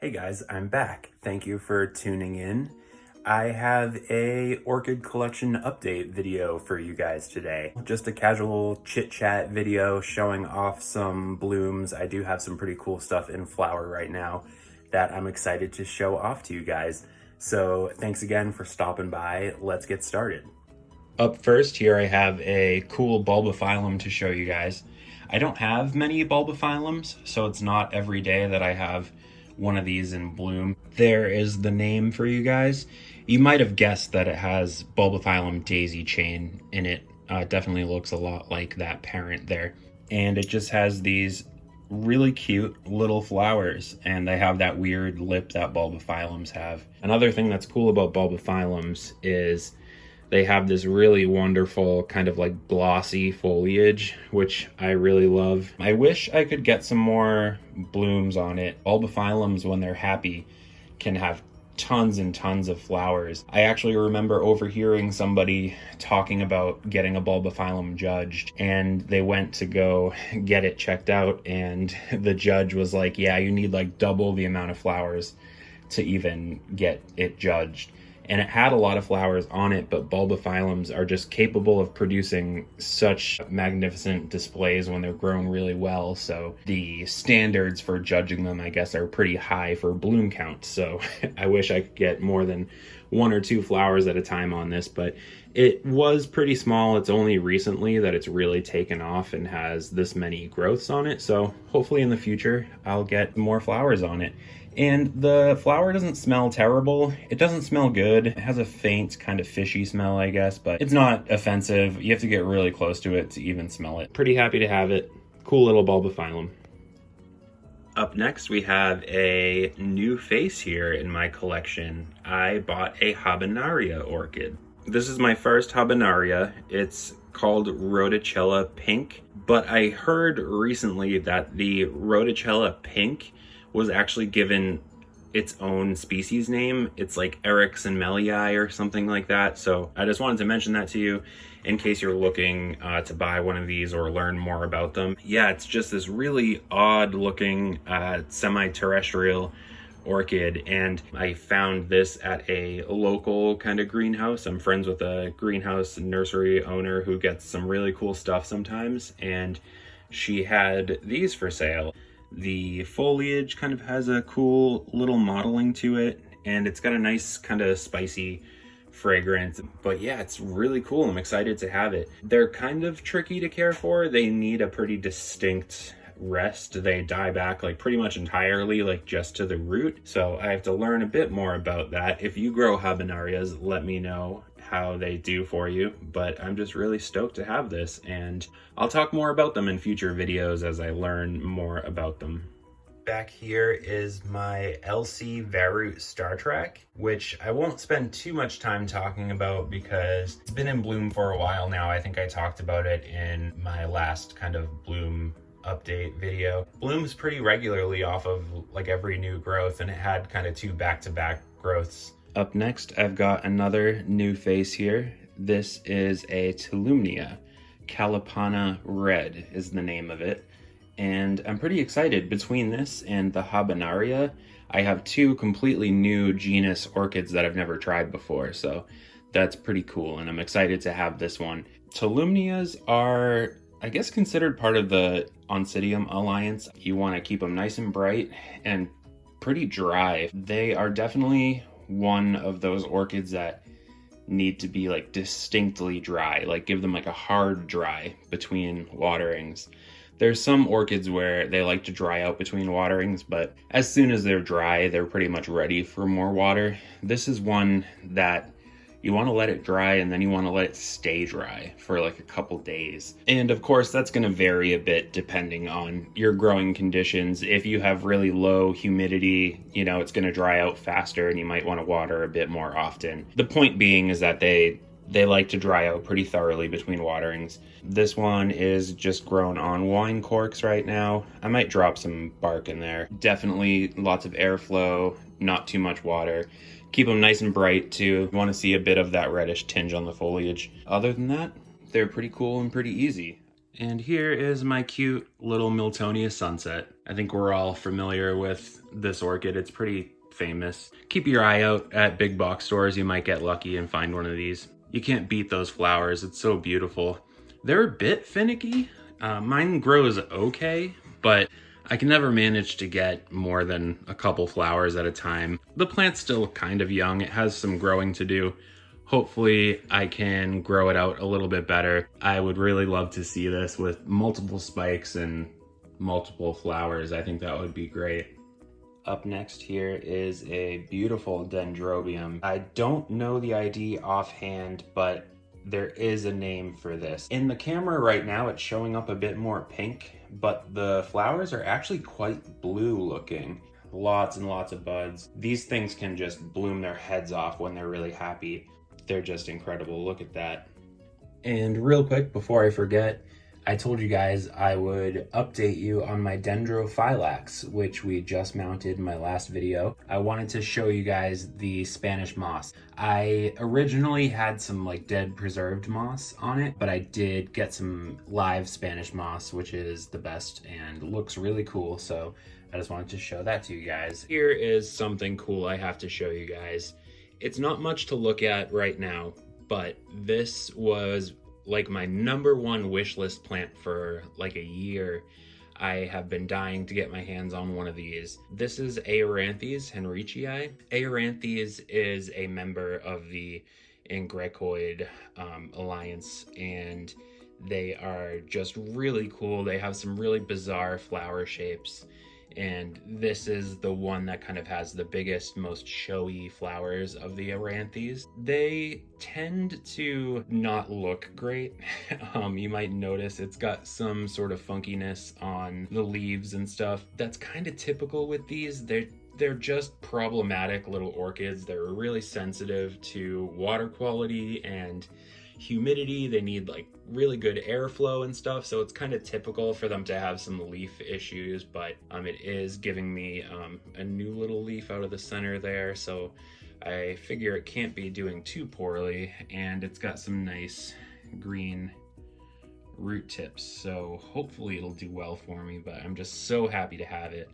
Hey guys, I'm back. Thank you for tuning in. I have a orchid collection update video for you guys today. Just a casual chit-chat video showing off some blooms. I do have some pretty cool stuff in flower right now that I'm excited to show off to you guys. So thanks again for stopping by. Let's get started. Up first here I have a cool Bulbaphyllum to show you guys. I don't have many Bulbaphyllums, so it's not every day that I have one of these in bloom. There is the name for you guys. You might have guessed that it has Bulbaphyllum daisy chain in it. It definitely looks a lot like that parent there. And it just has these really cute little flowers, and they have that weird lip that Bulbaphyllums have. Another thing that's cool about Bulbaphyllums is they have this really wonderful kind of like glossy foliage, which I really love. I wish I could get some more blooms on it. Bulbaphyllums, when they're happy, can have tons and tons of flowers. I actually remember overhearing somebody talking about getting a Bulbaphyllum judged, and they went to go get it checked out, and the judge was like, yeah, you need like double the amount of flowers to even get it judged. And it had a lot of flowers on it, but Bulbaphyllums are just capable of producing such magnificent displays when they're grown really well. So the standards for judging them, I guess, are pretty high for bloom count. So I wish I could get more than 1 or 2 flowers at a time on this, but it was pretty small. It's only recently that it's really taken off and has this many growths on it. So hopefully in the future, I'll get more flowers on it. And the flower doesn't smell terrible. It doesn't smell good. It has a faint kind of fishy smell, I guess, but it's not offensive. You have to get really close to it to even smell it. Pretty happy to have it. Cool little Bulbaphyllum. Up next, we have a new face here in my collection. I bought a Habenaria orchid. This is my first Habenaria. It's called Rhodochella Pink, but I heard recently that the Rhodochella Pink was actually given its own species name. It's like Erickson Mellii or something like that. So I just wanted to mention that to you in case you're looking to buy one of these or learn more about them. Yeah, it's just this really odd looking semi-terrestrial orchid, and I found this at a local kind of greenhouse. I'm friends with a greenhouse nursery owner who gets some really cool stuff sometimes, and she had these for sale. The foliage kind of has a cool little mottling to it, and it's got a nice kind of spicy fragrance. But yeah, it's really cool. I'm excited to have it. They're kind of tricky to care for. They need a pretty distinct rest. They die back like pretty much entirely, like just to the root. So I have to learn a bit more about that. If you grow Habenarias, let me know how they do for you, but I'm just really stoked to have this, and I'll talk more about them in future videos as I learn more about them. Back here is my LC Veru Star Trek, which I won't spend too much time talking about because it's been in bloom for a while now. I think I talked about it in my last kind of bloom update video. Blooms pretty regularly off of like every new growth, and it had kind of 2 back-to-back growths. Up next, I've got another new face here. This is a Tulumia Kalapana Red is the name of it. And I'm pretty excited. Between this and the Habenaria, I have 2 completely new genus orchids that I've never tried before. So that's pretty cool, and I'm excited to have this one. Tulumnias are, I guess, considered part of the Oncidium Alliance. You want to keep them nice and bright and pretty dry. They are definitely one of those orchids that need to be like distinctly dry, like give them like a hard dry between waterings. There's some orchids where they like to dry out between waterings, but as soon as they're dry, they're pretty much ready for more water. This is one that you want to let it dry, and then you want to let it stay dry for like a couple days. And of course, that's going to vary a bit depending on your growing conditions. If you have really low humidity, you know, it's going to dry out faster and you might want to water a bit more often. The point being is that they like to dry out pretty thoroughly between waterings. This one is just grown on wine corks right now. I might drop some bark in there. Definitely lots of airflow, not too much water. Keep them nice and bright too. You want to see a bit of that reddish tinge on the foliage. Other than that, they're pretty cool and pretty easy. And here is my cute little Miltonia Sunset. I think we're all familiar with this orchid. It's pretty famous. Keep your eye out at big box stores. You might get lucky and find one of these. You can't beat those flowers. It's so beautiful. They're a bit finicky. Mine grows okay, but I can never manage to get more than a couple flowers at a time. The plant's still kind of young. It has some growing to do. Hopefully I can grow it out a little bit better. I would really love to see this with multiple spikes and multiple flowers. I think that would be great. Up next here is a beautiful Dendrobium. I don't know the ID offhand, but there is a name for this. In the camera right now, it's showing up a bit more pink, but the flowers are actually quite blue looking. Lots and lots of buds. These things can just bloom their heads off when they're really happy. They're just incredible. Look at that. And real quick, before I forget, I told you guys I would update you on my Dendrophyllax, which we just mounted in my last video. I wanted to show you guys the Spanish moss. I originally had some like dead preserved moss on it, but I did get some live Spanish moss, which is the best and looks really cool. So I just wanted to show that to you guys. Here is something cool I have to show you guys. It's not much to look at right now, but this was like my #1 wish list plant for like a year. I have been dying to get my hands on one of these. This is Aranthis henricii. Aranthis is a member of the Angrecoid Alliance, and they are just really cool. They have some really bizarre flower shapes, and this is the one that kind of has the biggest, most showy flowers of the Aranthis. They tend to not look great. You might notice it's got some sort of funkiness on the leaves and stuff. That's kind of typical with these. They're just problematic little orchids. They're really sensitive to water quality and humidity. They need like really good airflow and stuff, so it's kind of typical for them to have some leaf issues, but it is giving me a new little leaf out of the center there, so I figure it can't be doing too poorly, and it's got some nice green root tips, so hopefully it'll do well for me, but I'm just so happy to have it.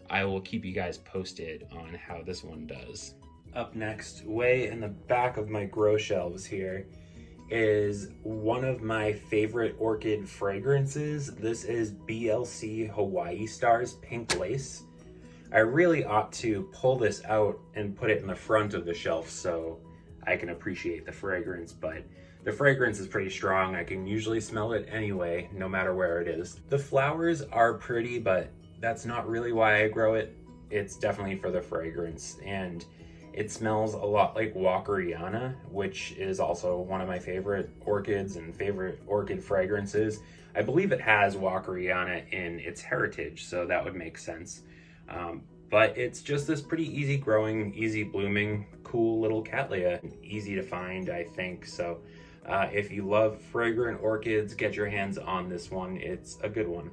I will keep you guys posted on how this one does. Up next, way in the back of my grow shelves here, is one of my favorite orchid fragrances. This is BLC Hawaii Stars Pink Lace. I really ought to pull this out and put it in the front of the shelf so I can appreciate the fragrance, but the fragrance is pretty strong. I can usually smell it anyway, no matter where it is. The flowers are pretty, but that's not really why I grow it. It's definitely for the fragrance, and it smells a lot like Walkeriana, which is also one of my favorite orchids and favorite orchid fragrances. I believe it has Walkeriana in its heritage, so that would make sense. But it's just this pretty easy growing, easy blooming, cool little cattleya. Easy to find, I think. So if you love fragrant orchids, get your hands on this one. It's a good one.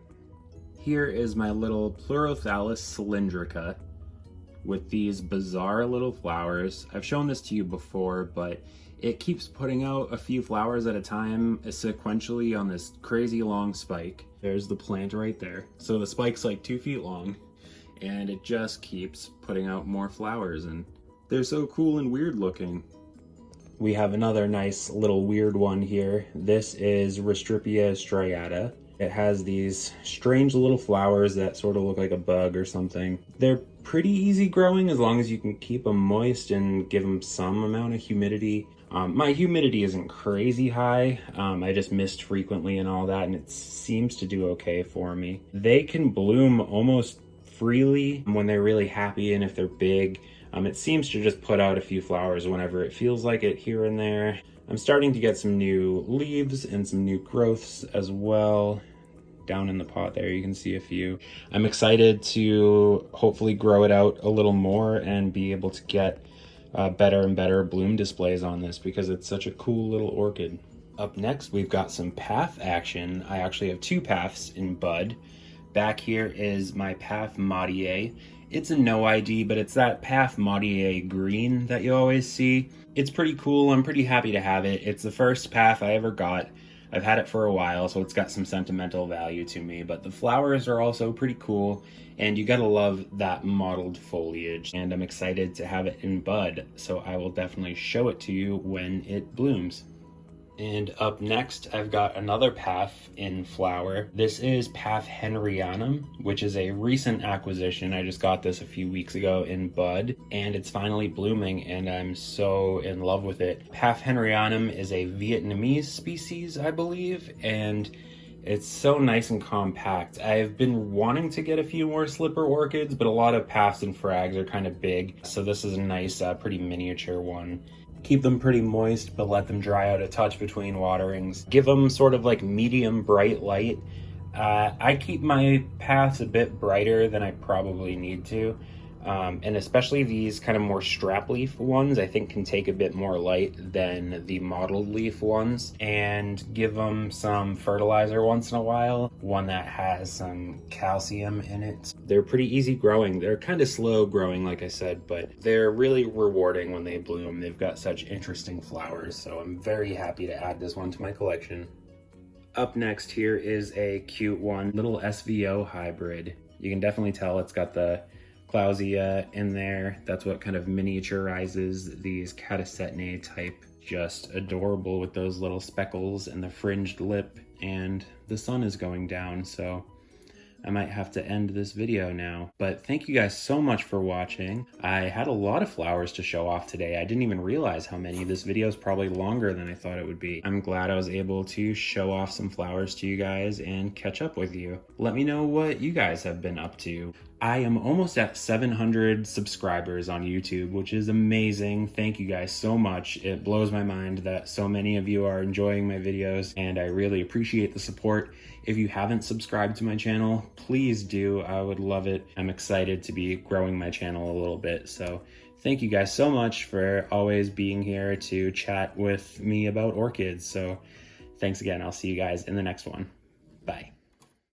Here is my little Phallus Cylindrica with these bizarre little flowers. I've shown this to you before, but it keeps putting out a few flowers at a time sequentially on this crazy long spike. There's the plant right there. So the spike's like 2 feet long, and it just keeps putting out more flowers, and they're so cool and weird looking. We have another nice little weird one here. This is Restripia striata. It has these strange little flowers that sort of look like a bug or something. They're pretty easy growing as long as you can keep them moist and give them some amount of humidity. My humidity isn't crazy high. I just mist frequently and all that, and it seems to do okay for me. They can bloom almost freely when they're really happy, and if they're big, it seems to just put out a few flowers whenever it feels like it here and there. I'm starting to get some new leaves and some new growths as well. Down in the pot there, you can see a few. I'm excited to hopefully grow it out a little more and be able to get better and better bloom displays on this because it's such a cool little orchid. Up next, we've got some path action. I actually have 2 paths in bud. Back here is my Path Maudier. It's a no ID, but it's that Path Maudier green that you always see. It's pretty cool. I'm pretty happy to have it. It's the first path I ever got. I've had it for a while, so it's got some sentimental value to me, but the flowers are also pretty cool, and you gotta love that mottled foliage, and I'm excited to have it in bud, so I will definitely show it to you when it blooms. And up next, I've got another path in flower. This is Pathhenrianum, which is a recent acquisition. I just got this a few weeks ago in bud, and it's finally blooming, and I'm so in love with it. Pathhenrianum is a Vietnamese species, I believe, and it's so nice and compact. I've been wanting to get a few more slipper orchids, but a lot of paths and frags are kind of big, so this is a nice, pretty miniature one. Keep them pretty moist, but let them dry out a touch between waterings. Give them sort of like medium bright light. I keep my paths a bit brighter than I probably need to. And especially these kind of more strap leaf ones, I think can take a bit more light than the mottled leaf ones. And give them some fertilizer once in a while, one that has some calcium in it. They're pretty easy growing. They're kind of slow growing, like I said, but they're really rewarding when they bloom. They've got such interesting flowers, so I'm very happy to add this one to my collection. Up next here is a cute one, little SVO Hybrid. You can definitely tell it's got the Clausia in there. That's what kind of miniaturizes these Catasetinae type. Just adorable with those little speckles and the fringed lip, and the sun is going down, so I might have to end this video now. But thank you guys so much for watching. I had a lot of flowers to show off today. I didn't even realize how many. This video is probably longer than I thought it would be. I'm glad I was able to show off some flowers to you guys and catch up with you. Let me know what you guys have been up to. I am almost at 700 subscribers on YouTube, which is amazing. Thank you guys so much. It blows my mind that so many of you are enjoying my videos, and I really appreciate the support. If you haven't subscribed to my channel, please do. I would love it. I'm excited to be growing my channel a little bit. So thank you guys so much for always being here to chat with me about orchids. So thanks again. I'll see you guys in the next one. Bye.